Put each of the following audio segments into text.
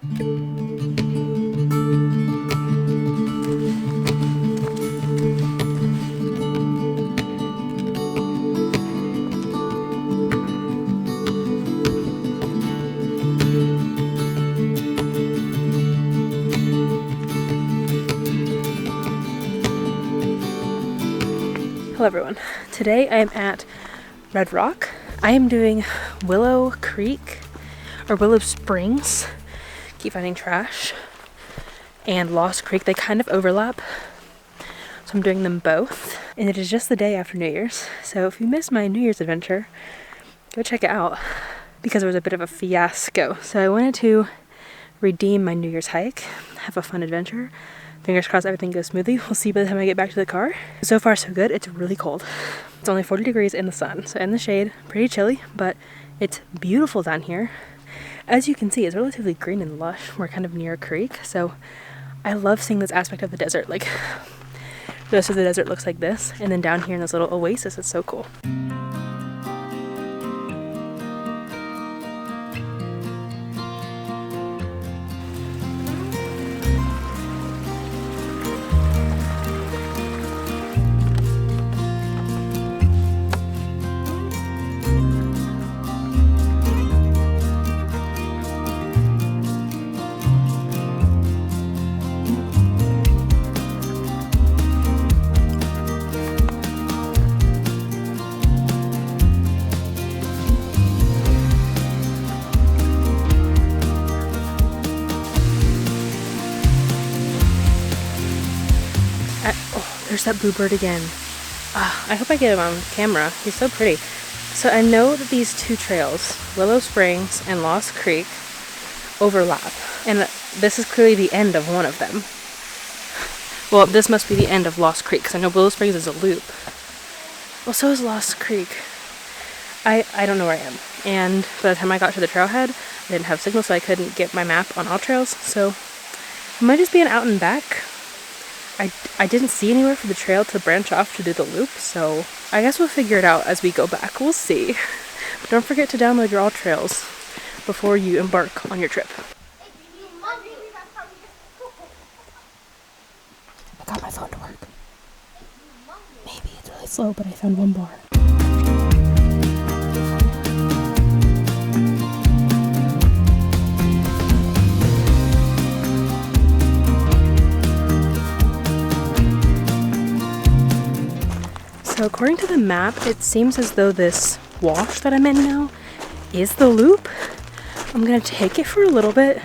Hello everyone. Today I am at Red Rock. I am doing Willow Creek or Willow Springs. Keep finding trash. And Lost Creek. They kind of overlap. So I'm doing them both. And it is just the day after New Year's. So if you missed my New Year's adventure, go check it out because it was a bit of a fiasco. So I wanted to redeem my New Year's hike, have a fun adventure. Fingers crossed everything goes smoothly. We'll see by the time I get back to the car. So far so good. It's really cold. It's only 40 degrees in the sun, so in the shade, pretty chilly, but it's beautiful down here. As you can see, it's relatively green and lush. We're kind of near a creek, so I love seeing this aspect of the desert. Like, the rest of the desert looks like this, and then down here in this little oasis, it's so cool. There's that bluebird again. I hope I get him on camera. He's so pretty. So I know that these two trails, Willow Springs and Lost Creek, overlap. And this is clearly the end of one of them. Well, this must be the end of Lost Creek, because I know Willow Springs is a loop. Well, so is Lost Creek. I don't know where I am. And by the time I got to the trailhead, I didn't have signal, so I couldn't get my map on all trails. So it might just be an out and back. I didn't see anywhere for the trail to branch off to do the loop, so I guess we'll figure it out as we go back. We'll see. But don't forget to download your all trails before you embark on your trip. I got my phone to work. Maybe it's really slow, but I found one bar. So according to the map, it seems as though this wash that I'm in now is the loop. I'm gonna take it for a little bit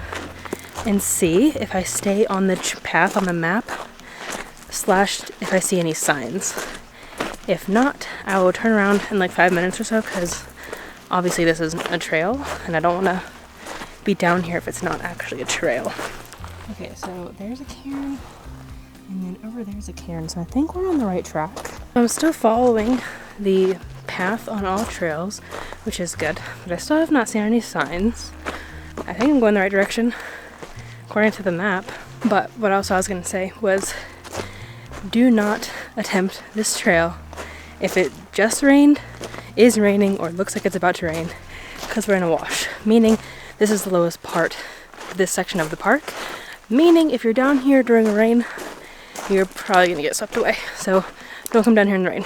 and see if I stay on the path on the map / if I see any signs. If not, I will turn around in like 5 minutes or so, because obviously this isn't a trail and I don't want to be down here if it's not actually a trail. Okay, so there's a cairn. And then over there's a cairn, so I think we're on the right track. I'm still following the path on all trails, which is good, but I still have not seen any signs. I think I'm going the right direction, according to the map. But what else I was going to say was, do not attempt this trail if it just rained, is raining, or looks like it's about to rain, because we're in a wash. Meaning, this is the lowest part of this section of the park. Meaning, if you're down here during a rain, you're probably gonna get swept away. So don't come down here in the rain.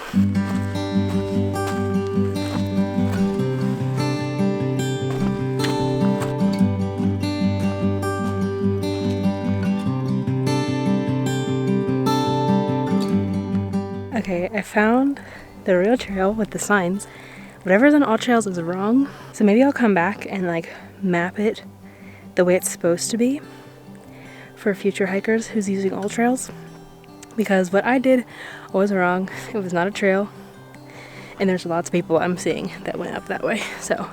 Okay, I found the real trail with the signs. Whatever's on all trails is wrong. So maybe I'll come back and like map it the way it's supposed to be for future hikers who's using all trails. Because what I did was wrong. It was not a trail. And there's lots of people I'm seeing that went up that way. So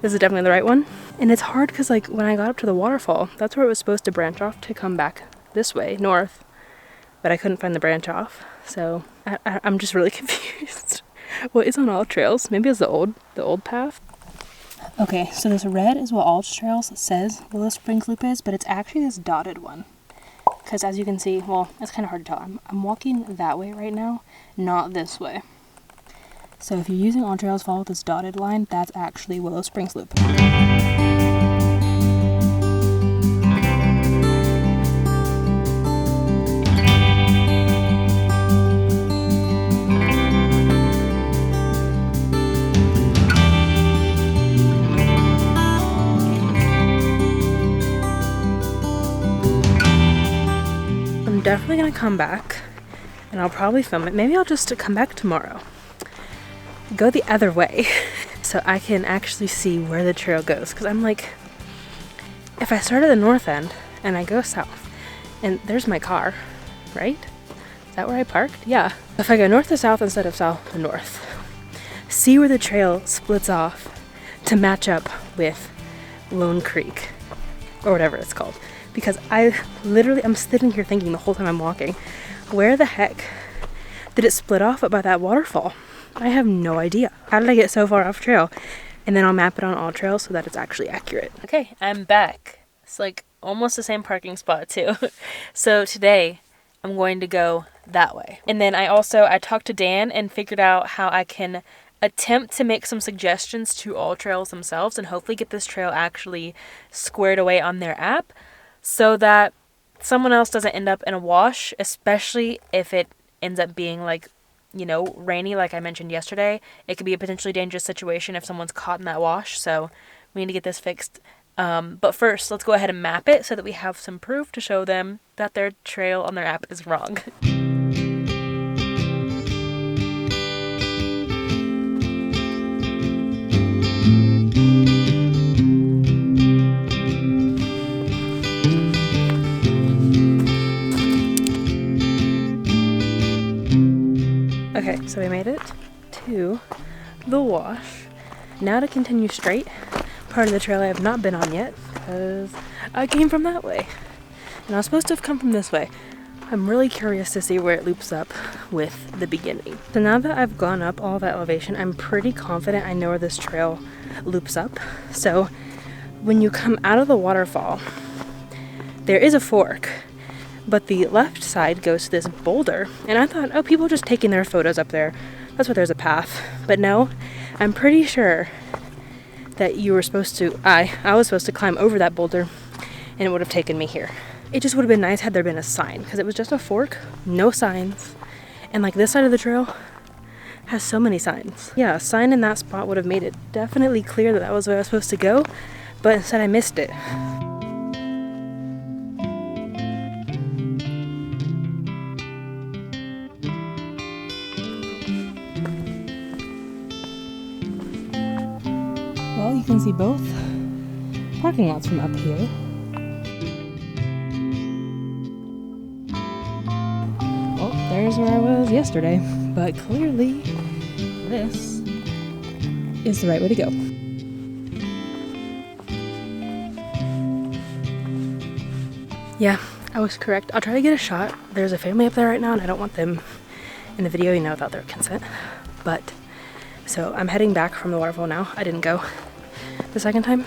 this is definitely the right one. And it's hard because like when I got up to the waterfall, that's where it was supposed to branch off to come back this way, north. But I couldn't find the branch off. So I'm just really confused. What is on all trails? Maybe it's the old path. Okay, so this red is what all trails says Willow Springs Loop is, but it's actually this dotted one. Because as you can see, well, it's kind of hard to tell. I'm walking that way right now, not this way. So if you're using all trails, follow this dotted line. That's actually Willow Springs Loop. definitely gonna come back and I'll probably film it. Maybe I'll just come back tomorrow. Go the other way so I can actually see where the trail goes. Because I'm like, if I start at the north end and I go south, and there's my car, right? Is that where I parked? Yeah. If I go north to south instead of south to north, see where the trail splits off to match up with Lone Creek or whatever it's called. Because I'm sitting here thinking the whole time I'm walking, where the heck did it split off by that waterfall? I have no idea. How did I get so far off trail? And then I'll map it on all trails so that it's actually accurate. Okay, I'm back. It's like almost the same parking spot too. So today I'm going to go that way. And then I talked to Dan and figured out how I can attempt to make some suggestions to all trails themselves and hopefully get this trail actually squared away on their app so that someone else doesn't end up in a wash, especially if it ends up being like, you know, rainy like I mentioned yesterday. It could be a potentially dangerous situation if someone's caught in that wash, so we need to get this fixed. But first, let's go ahead and map it so that we have some proof to show them that their trail on their app is wrong. Okay, so we made it to the wash. Now to continue straight, part of the trail I have not been on yet, because I came from that way. And I was supposed to have come from this way. I'm really curious to see where it loops up with the beginning. So now that I've gone up all that elevation, I'm pretty confident I know where this trail loops up. So when you come out of the waterfall, there is a fork, but the left side goes to this boulder. And I thought, oh, people are just taking their photos up there. That's why there's a path. But no, I'm pretty sure that you were supposed to, I was supposed to climb over that boulder and it would have taken me here. It just would have been nice had there been a sign, because it was just a fork, no signs. And like this side of the trail has so many signs. Yeah, a sign in that spot would have made it definitely clear that that was where I was supposed to go, but instead I missed it. Well, you can see both parking lots from up here. Well, there's where I was yesterday, but clearly this is the right way to go. Yeah, I was correct. I'll try to get a shot. There's a family up there right now and I don't want them in the video, you know, without their consent. But, so I'm heading back from the waterfall now. I didn't go the second time.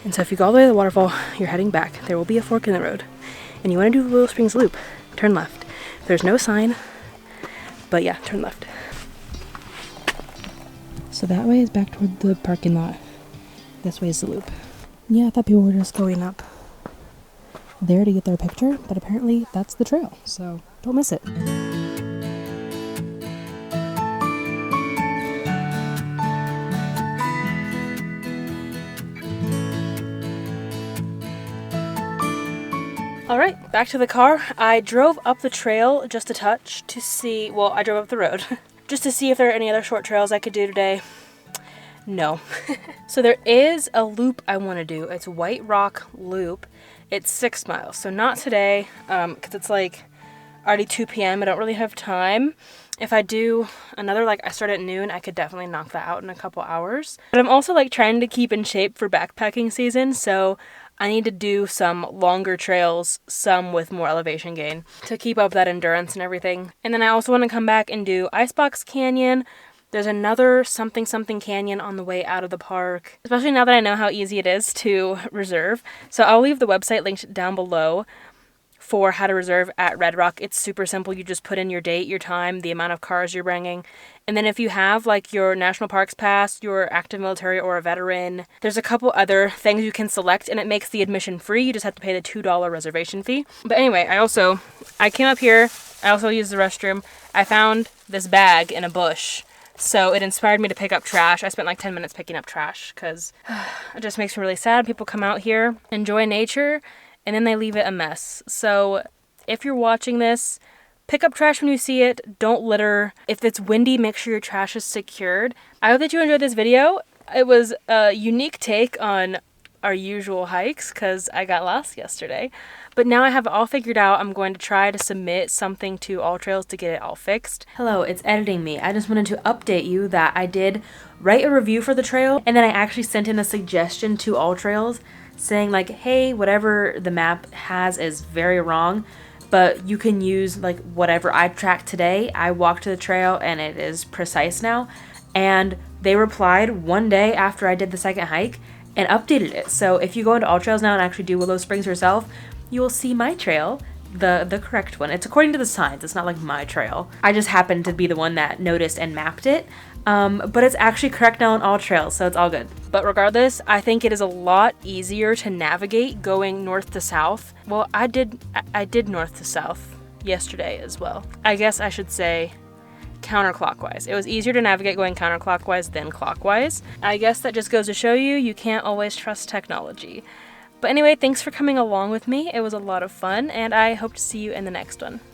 And so if you go all the way to the waterfall, you're heading back. There will be a fork in the road. And you want to do the Willow Springs loop. Turn left. There's no sign, but yeah, turn left. So that way is back toward the parking lot. This way is the loop. Yeah, I thought people were just going up there to get their picture, but apparently that's the trail, so don't miss it. All right, back to the car. I drove up the trail just a touch to see, well, I drove up the road just to see if there are any other short trails I could do today. No. So there is a loop I want to do. It's White Rock Loop. It's 6 miles, so not today, because it's like already 2 p.m. I don't really have time. If I do another, like I start at noon, I could definitely knock that out in a couple hours. But I'm also like trying to keep in shape for backpacking season, so I need to do some longer trails, some with more elevation gain, to keep up that endurance and everything. And then I also want to come back and do Icebox Canyon. There's another something canyon on the way out of the park, especially now that I know how easy it is to reserve. So I'll leave the website linked down below for how to reserve at Red Rock. It's super simple. You just put in your date, your time, the amount of cars you're bringing. And then if you have like your National Parks Pass, your active military, or a veteran, there's a couple other things you can select and it makes the admission free. You just have to pay the $2 reservation fee. But anyway, I came up here. I also used the restroom. I found this bag in a bush. So it inspired me to pick up trash. I spent like 10 minutes picking up trash because it just makes me really sad. People come out here, enjoy nature, and then they leave it a mess. So If you're watching this, pick up trash when you see it. Don't litter. If it's windy, make sure your trash is secured. I hope that you enjoyed this video. It was a unique take on our usual hikes because I got lost yesterday. But now I have it all figured out. I'm going to try to submit something to All Trails to get it all fixed. Hello, it's editing me. I just wanted to update you that I did write a review for the trail, and then I actually sent in a suggestion to All Trails saying like, hey, whatever the map has is very wrong, but you can use like whatever I tracked today. I walked to the trail and it is precise now. And they replied one day after I did the second hike and updated it. So if you go into All Trails now and actually do Willow Springs yourself, you will see my trail, the correct one. It's according to the signs. It's not like my trail. I just happened to be the one that noticed and mapped it. But it's actually correct now on All Trails, so it's all good. But regardless, I think it is a lot easier to navigate going north to south. Well, I did north to south yesterday as well. I guess I should say counterclockwise. It was easier to navigate going counterclockwise than clockwise. I guess that just goes to show you can't always trust technology. But anyway, thanks for coming along with me. It was a lot of fun, and I hope to see you in the next one.